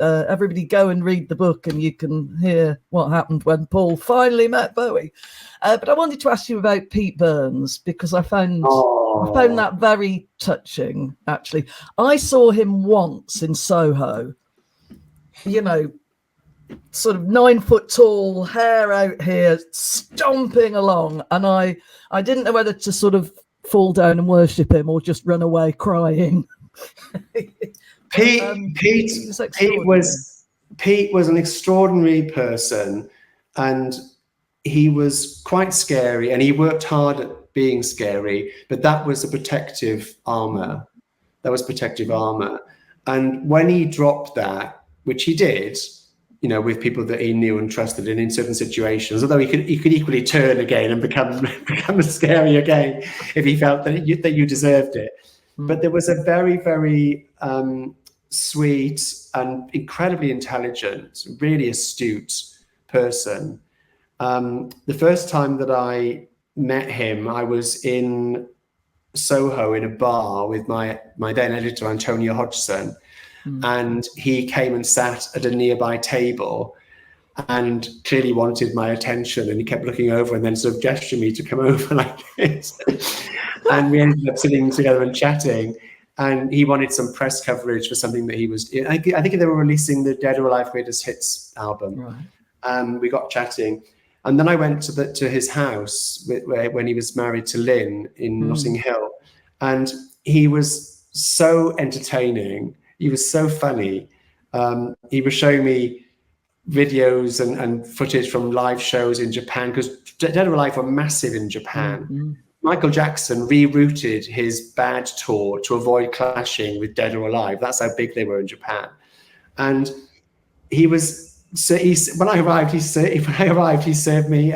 Everybody go and read the book, and you can hear what happened when Paul finally met Bowie. But I wanted to ask you about Pete Burns, because I found that very touching, actually. I saw him once in Soho, sort of 9 foot tall, hair out here, stomping along, and I didn't know whether to sort of fall down and worship him or just run away crying. Pete was an extraordinary person, and he was quite scary, and he worked hard at being scary, but that was a protective armor. And when he dropped that, which he did, with people that he knew and trusted, and in certain situations, although he could equally turn again and become scary again if he felt that you deserved it. But there was a very, very sweet and incredibly intelligent, really astute person. The first time that I met him, I was in Soho in a bar with my then editor, Antonia Hodgson, and he came and sat at a nearby table and clearly wanted my attention, and he kept looking over and then sort of gesturing me to come over like this. And we ended up sitting together and chatting, and he wanted some press coverage for something that he was, I think they were releasing the Dead or Alive Greatest Hits album. Right. We got chatting, And then I went to his house when he was married to Lynn in Notting Hill, and he was so entertaining. He was so funny. He was showing me videos and footage from live shows in Japan, because Dead or Alive were massive in Japan. Michael Jackson rerouted his Bad tour to avoid clashing with Dead or Alive. That's how big they were in Japan. And when I arrived, he served me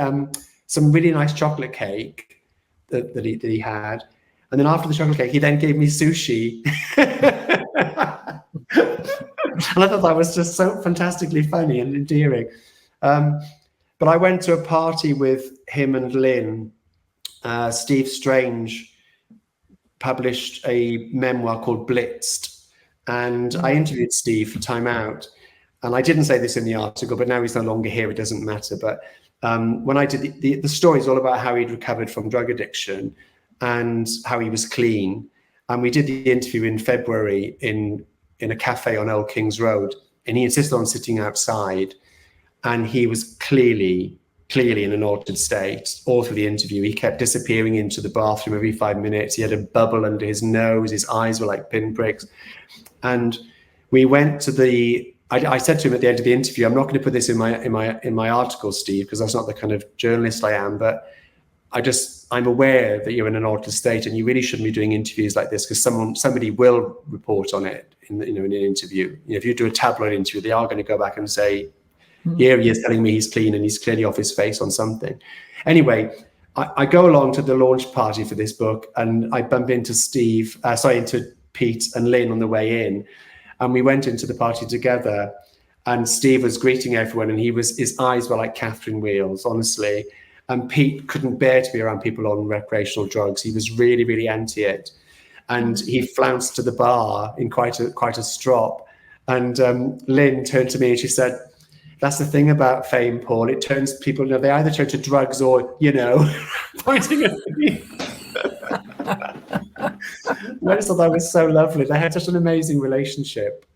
some really nice chocolate cake that he had. And then after the chocolate cake, he then gave me sushi. And I thought that was just so fantastically funny and endearing. But I went to a party with him and Lynn. Steve Strange published a memoir called Blitzed, and I interviewed Steve for Time Out. And I didn't say this in the article, but now he's no longer here, it doesn't matter. But when I did the story is all about how he'd recovered from drug addiction and how he was clean. And we did the interview in February in a cafe on Old Kings Road, and he insisted on sitting outside, and he was clearly in an altered state all through the interview. He kept disappearing into the bathroom every 5 minutes. He had a bubble under his nose. His eyes were like pinpricks. And we went to I said to him at the end of the interview, I'm not going to put this in my article, Steve, because that's not the kind of journalist I am, but I'm aware that you're in an altered state, and you really shouldn't be doing interviews like this, because somebody will report on it in an interview. If you do a tabloid interview, they are going to go back and say, here he is telling me he's clean, and he's clearly off his face on something. Anyway, I go along to the launch party for this book, and I bump into into Pete and Lynn on the way in, and we went into the party together, and Steve was greeting everyone, and his eyes were like Catherine Wheels, honestly. And Pete couldn't bear to be around people on recreational drugs. He was really, really anti it. And he flounced to the bar in quite a strop. And Lynn turned to me and she said, that's the thing about fame, Paul. It turns people, they either turn to drugs or, pointing at me. I just thought that was so lovely. They had such an amazing relationship.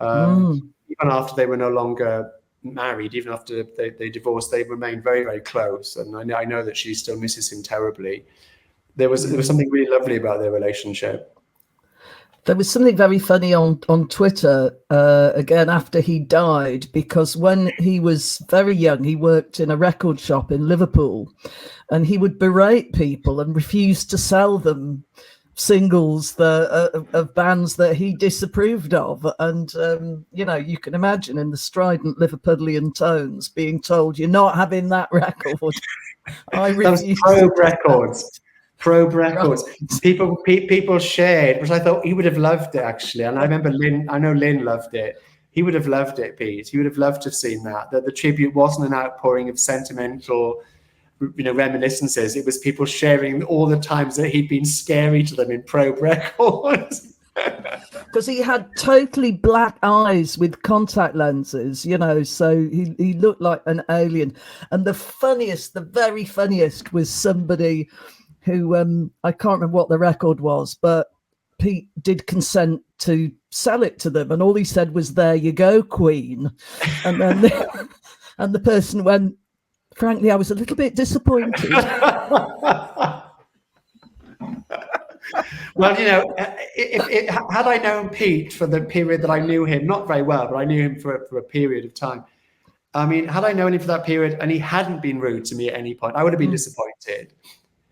Even after they were no longer married, even after they divorced, they remained very, very close. And I know that she still misses him terribly. There was something really lovely about their relationship. There was something very funny on Twitter, again, after he died, because when he was very young, he worked in a record shop in Liverpool, and he would berate people and refuse to sell them singles of bands that he disapproved of. And, you can imagine in the strident Liverpudlian tones being told, you're not having that record. I refuse. Probe Records. Right. People shared, which I thought he would have loved it, actually. And I remember I know Lynn loved it. He would have loved it, Pete. He would have loved to have seen that the tribute wasn't an outpouring of sentimental reminiscences. It was people sharing all the times that he'd been scary to them in Probe Records. Because he had totally black eyes with contact lenses, so he looked like an alien. And the very funniest was somebody who, I can't remember what the record was, but Pete did consent to sell it to them. And all he said was, there you go, Queen. And then the person went, frankly, I was a little bit disappointed. Well, had I known Pete for the period that I knew him, not very well, but I knew him for a period of time. I mean, had I known him for that period and he hadn't been rude to me at any point, I would have been disappointed.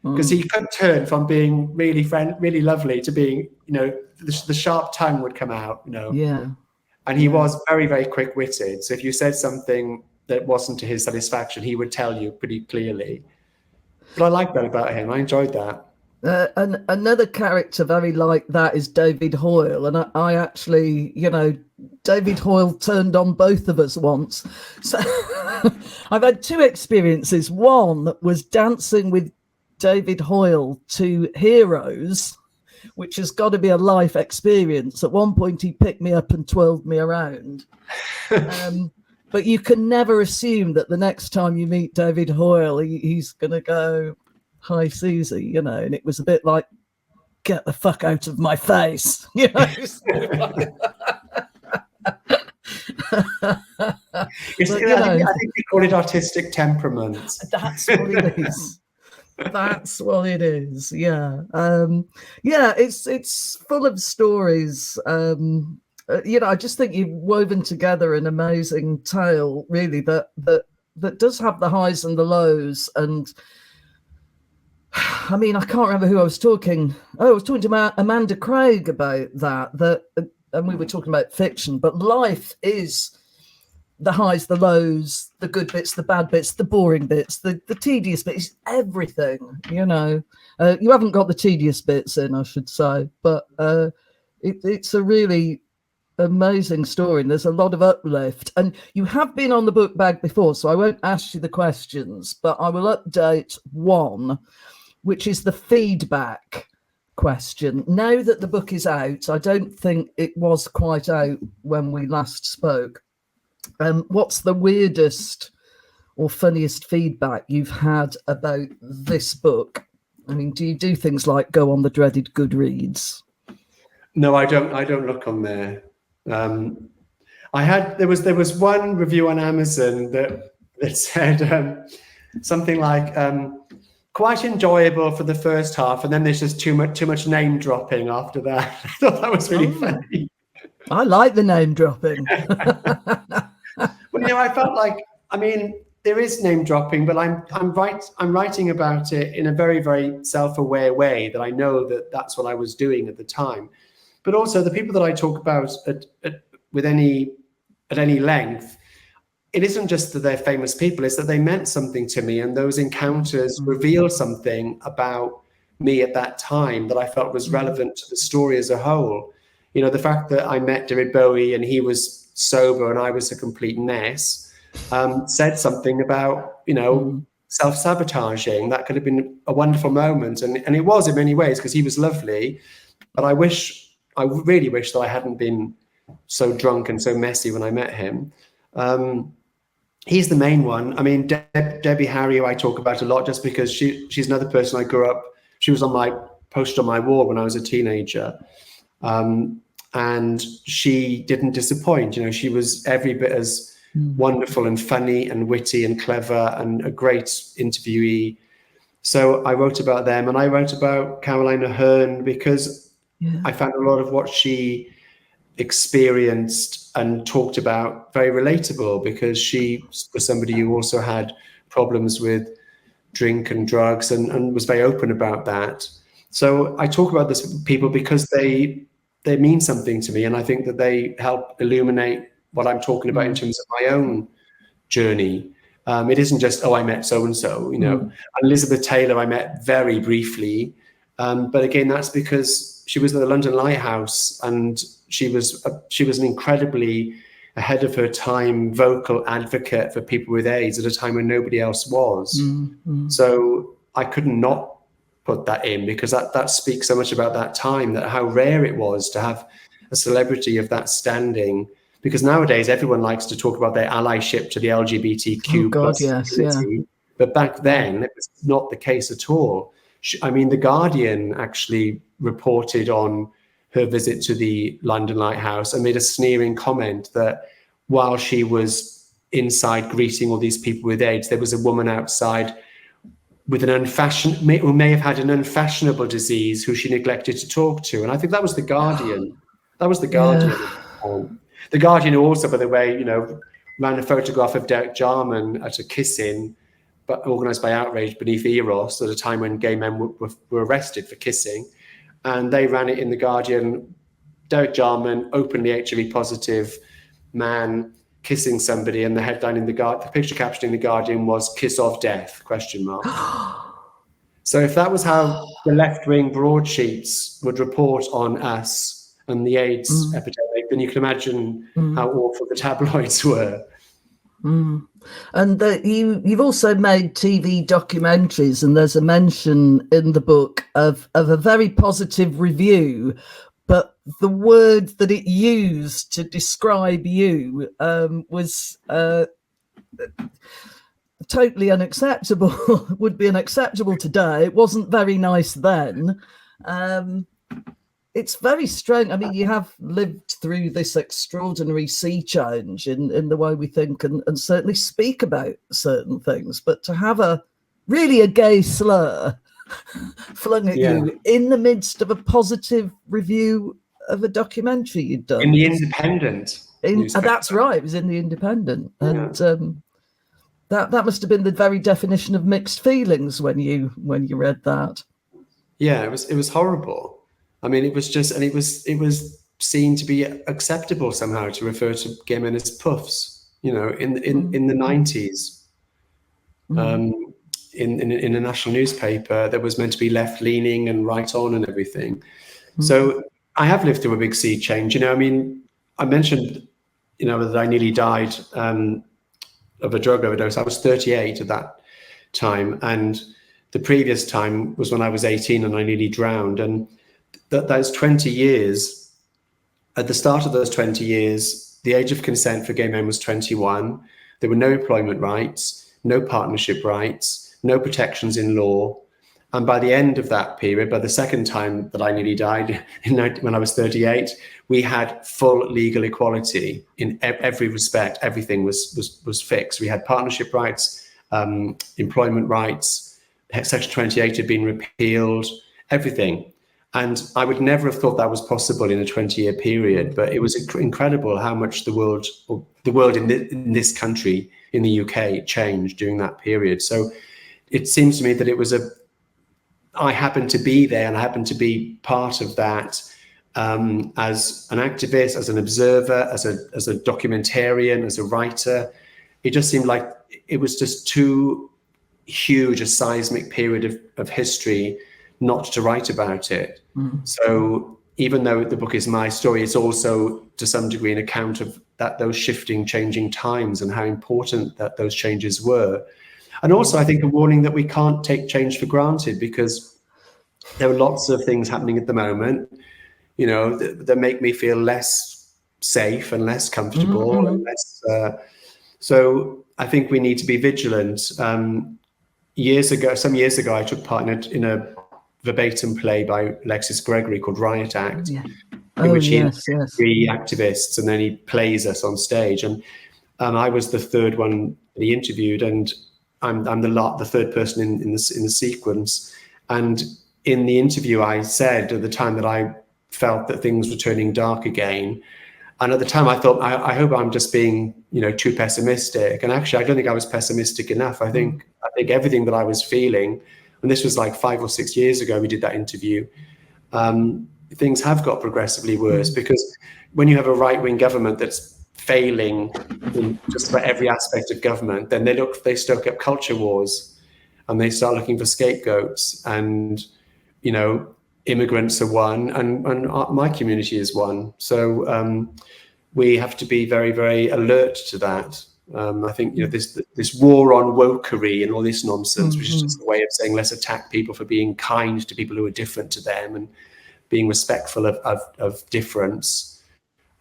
Because he could turn from being really really lovely to being, the sharp tongue would come out, Yeah. And he was very, very quick-witted. So if you said something that wasn't to his satisfaction, he would tell you pretty clearly. But I like that about him. I enjoyed that. And another character very like that is David Hoyle. And I actually, David Hoyle turned on both of us once. So I've had two experiences. One was dancing with David Hoyle to Heroes, which has got to be a life experience. At one point, he picked me up and twirled me around. But you can never assume that the next time you meet David Hoyle, he's going to go, hi, Suzi, and it was a bit like, get the fuck out of my face, I think we call it artistic temperament. That's what it is. That's what it is. Yeah. It's full of stories. I just think you've woven together an amazing tale, really, that does have the highs and the lows. And I mean, I can't remember who I was talking. I was talking to Amanda Craig about that, and we were talking about fiction, but life is the highs, the lows, the good bits, the bad bits, the boring bits, the tedious bits, everything, You haven't got the tedious bits in, I should say, but it's a really amazing story, and there's a lot of uplift. And you have been on the book bag before, so I won't ask you the questions, but I will update one, which is the feedback question. Now that the book is out, I don't think it was quite out when we last spoke. What's the weirdest or funniest feedback you've had about this book? I mean, do you do things like go on the dreaded Goodreads? No, I don't. I don't look on there. There was one review on Amazon that said something like quite enjoyable for the first half, and then there's just too much name dropping after that. I thought that was really funny. I like the name dropping. Well, I felt like, I mean, there is name dropping, but I'm writing about it in a very, very self-aware way, that I know that that's what I was doing at the time. But also the people that I talk about at any length, it isn't just that they're famous people, it's that they meant something to me, and those encounters reveal something about me at that time that I felt was relevant to the story as a whole. The fact that I met David Bowie and he was sober and I was a complete mess, said something about, self-sabotaging. That could have been a wonderful moment. And it was in many ways, because he was lovely. But I really wish that I hadn't been so drunk and so messy when I met him. He's the main one. I mean, Debbie Harry, who I talk about a lot, just because she's another person I grew up. She was on my poster on my wall when I was a teenager. And she didn't disappoint. She was every bit as wonderful and funny and witty and clever and a great interviewee. So I wrote about them, and I wrote about Caroline Aherne because I found a lot of what she experienced and talked about very relatable, because she was somebody who also had problems with drink and drugs and was very open about that. So I talk about this with people because they mean something to me, and I think that they help illuminate what I'm talking about in terms of my own journey. It isn't just, I met so-and-so, And Elizabeth Taylor I met very briefly, but again, that's because she was at the London Lighthouse, and she was an incredibly ahead of her time vocal advocate for people with AIDS at a time when nobody else was. So I couldn't not put that in, because that speaks so much about that time, that how rare it was to have a celebrity of that standing, because nowadays everyone likes to talk about their allyship to the LGBTQ community. But back then it was not the case at all. I mean, The Guardian actually reported on her visit to the London Lighthouse and made a sneering comment that while she was inside greeting all these people with AIDS, there was a woman outside with who may have had an unfashionable disease, who she neglected to talk to. And I think that was The Guardian. That was The Guardian. The Guardian also, by the way, ran a photograph of Derek Jarman at a kiss-in, but organised by Outrage beneath Eros at a time when gay men were arrested for kissing. And they ran it in The Guardian. Derek Jarman, openly HIV positive man, kissing somebody, and the headline in the picture caption in The Guardian was "Kiss of Death?" ? So if that was how the left-wing broadsheets would report on us and the AIDS epidemic, then you can imagine how awful the tabloids were. And you've also made TV documentaries, and there's a mention in the book of a very positive review, but the word that it used to describe you was totally unacceptable. Would be unacceptable today. It wasn't very nice then. it's very strange. I mean, you have lived through this extraordinary sea change in the way we think and certainly speak about certain things, but to have a gay slur flung at you in the midst of a positive review of a documentary you'd done. In the Independent. That's right, it was in the Independent. And that must have been the very definition of mixed feelings when you read that. Yeah, it was horrible. I mean, it was just, and it was seen to be acceptable somehow to refer to gay men as puffs, you know, in the 90s. In a national newspaper that was meant to be left-leaning and right on and everything. So I have lived through a big sea change. You know, I mean, I mentioned, you know, that I nearly died of a drug overdose. I was 38 at that time, and the previous time was when I was 18 and I nearly drowned. And those 20 years, at the start of those 20 years, the age of consent for gay men was 21. There were no employment rights, no partnership rights, no protections in law. And by the end of that period, by the second time that I nearly died, when I was 38, we had full legal equality in every respect. Everything was fixed. We had partnership rights, employment rights, Section 28 had been repealed, everything. And I would never have thought that was possible in a 20-year period, but it was incredible how much the world in this country, in the UK, changed during that period. So it seems to me that I happened to be there, and I happened to be part of that as an activist, as an observer, as a documentarian, as a writer. It just seemed like it was just too huge a seismic period of history not to write about it. So even though the book is my story, it's also to some degree an account of those shifting, changing times and how important that those changes were. And also, I think, a warning that we can't take change for granted, because there are lots of things happening at the moment, you know, that make me feel less safe and less comfortable. And less, so I think we need to be vigilant. Some years ago, I took part in a verbatim play by Alexis Gregory called Riot Act, in which he interviews three activists, and then he plays us on stage. And I was the third one that he interviewed, and I'm the third person in the sequence. And in the interview, I said at the time that I felt that things were turning dark again. And at the time, I thought, I hope I'm just being, you know, too pessimistic. And actually, I don't think I was pessimistic enough. I think everything that I was feeling, and this was like 5 or 6 years ago, we did that interview, things have got progressively worse, because when you have a right-wing government that's failing in just about every aspect of government, then they stoke up culture wars, and they start looking for scapegoats. And, you know, immigrants are one, and my community is one. So we have to be very, very alert to that. I think, you know, this war on wokery and all this nonsense, which is just a way of saying let's attack people for being kind to people who are different to them and being respectful of difference.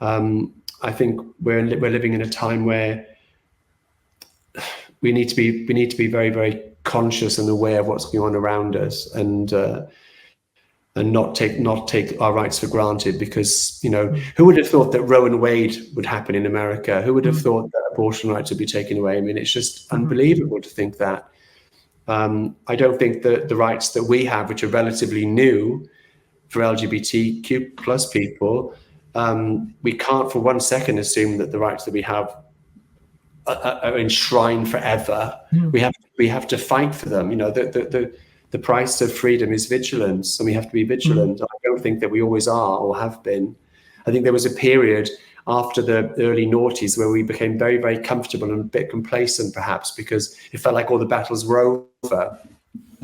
I think we're living in a time where we need to be very, very conscious and aware of what's going on around us, and not take our rights for granted, because, you know, who would have thought that Roe and Wade would happen in America? Who would have thought that abortion rights would be taken away? I mean, it's just unbelievable to think that. I don't think that the rights that we have, which are relatively new for LGBTQ plus people, we can't for 1 second assume that the rights that we have are enshrined forever. We have to fight for them. You know, the price of freedom is vigilance, and we have to be vigilant. I don't think that we always are or have been. I think there was a period after the early noughties where we became very, very comfortable and a bit complacent, perhaps, because it felt like all the battles were over,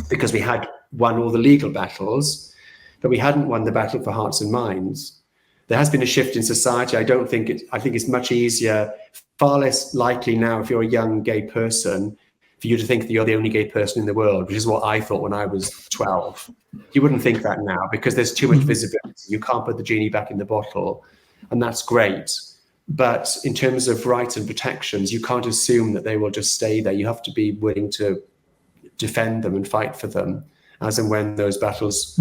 because we had won all the legal battles, but we hadn't won the battle for hearts and minds. There has been a shift in society. I think it's much easier, far less likely now, if you're a young gay person, for you to think that you're the only gay person in the world, which is what I thought when I was 12. You wouldn't think that now, because there's too much visibility. You can't put the genie back in the bottle, and that's great. But in terms of rights and protections, you can't assume that they will just stay there. You have to be willing to defend them and fight for them as and when those battles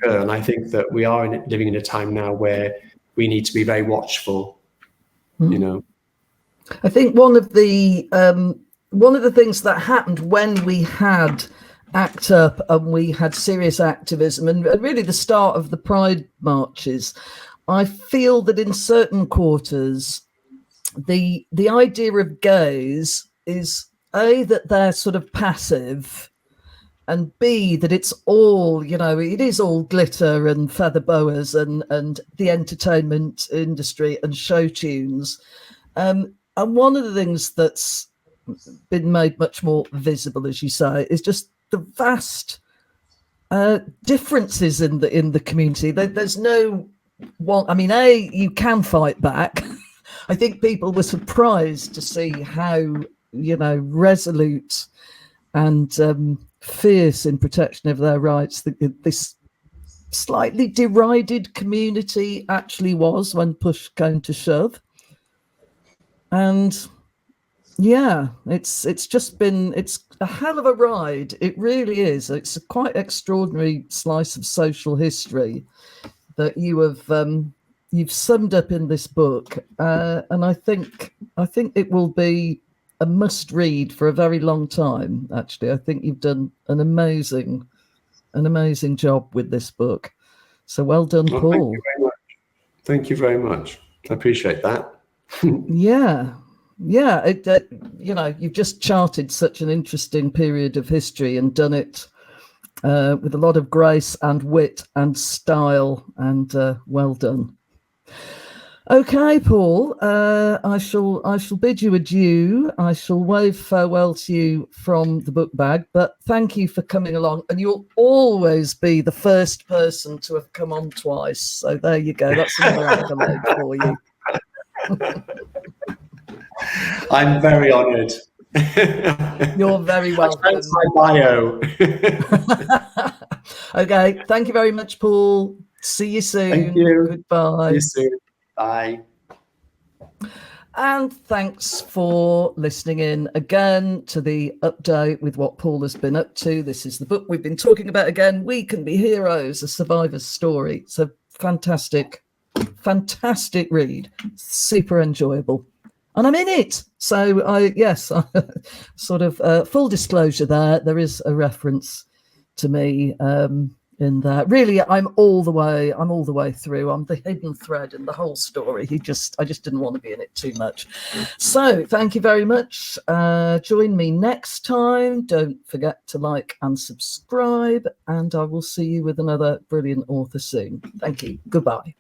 occur. And I think that we are living in a time now where we need to be very watchful, you know. I think one of the things that happened when we had ACT UP and we had serious activism and really the start of the Pride marches, I feel that in certain quarters, the idea of gays is A, that they're sort of passive, and B, that it's all, you know, it is all glitter and feather boas and the entertainment industry and show tunes. And one of the things that's been made much more visible, as you say, is just the vast differences in the community. There's no one. I mean, you can fight back. I think people were surprised to see how, you know, resolute and fierce in protection of their rights this slightly derided community actually was when push came to shove. And yeah, it's a hell of a ride. It really is. It's a quite extraordinary slice of social history that you've summed up in this book, and I think it will be a must read for a very long time. Actually, I think you've done an amazing job with this book. So well done, Paul. Thank you very much. I appreciate that. Yeah. You know, you've just charted such an interesting period of history and done it with a lot of grace and wit and style, and well done. Okay, Paul, I shall bid you adieu. I shall wave farewell to you from the book bag, but thank you for coming along, and you'll always be the first person to have come on twice. So there you go. That's another accolade for you. I'm very honoured. You're very welcome. That's my bio. Okay, thank you very much, Paul. See you soon. Thank you. Goodbye. See you soon. Bye. And thanks for listening in again to the update with what Paul has been up to. This is the book we've been talking about again. We Can Be Heroes, a survivor's story. It's a fantastic read. Super enjoyable. And I'm in it. So yes, sort of full disclosure there is a reference to me in that. Really, I'm all the way through. I'm the hidden thread in the whole story. I just didn't want to be in it too much. So thank you very much. Join me next time. Don't forget to like and subscribe, and I will see you with another brilliant author soon. Thank you. Goodbye.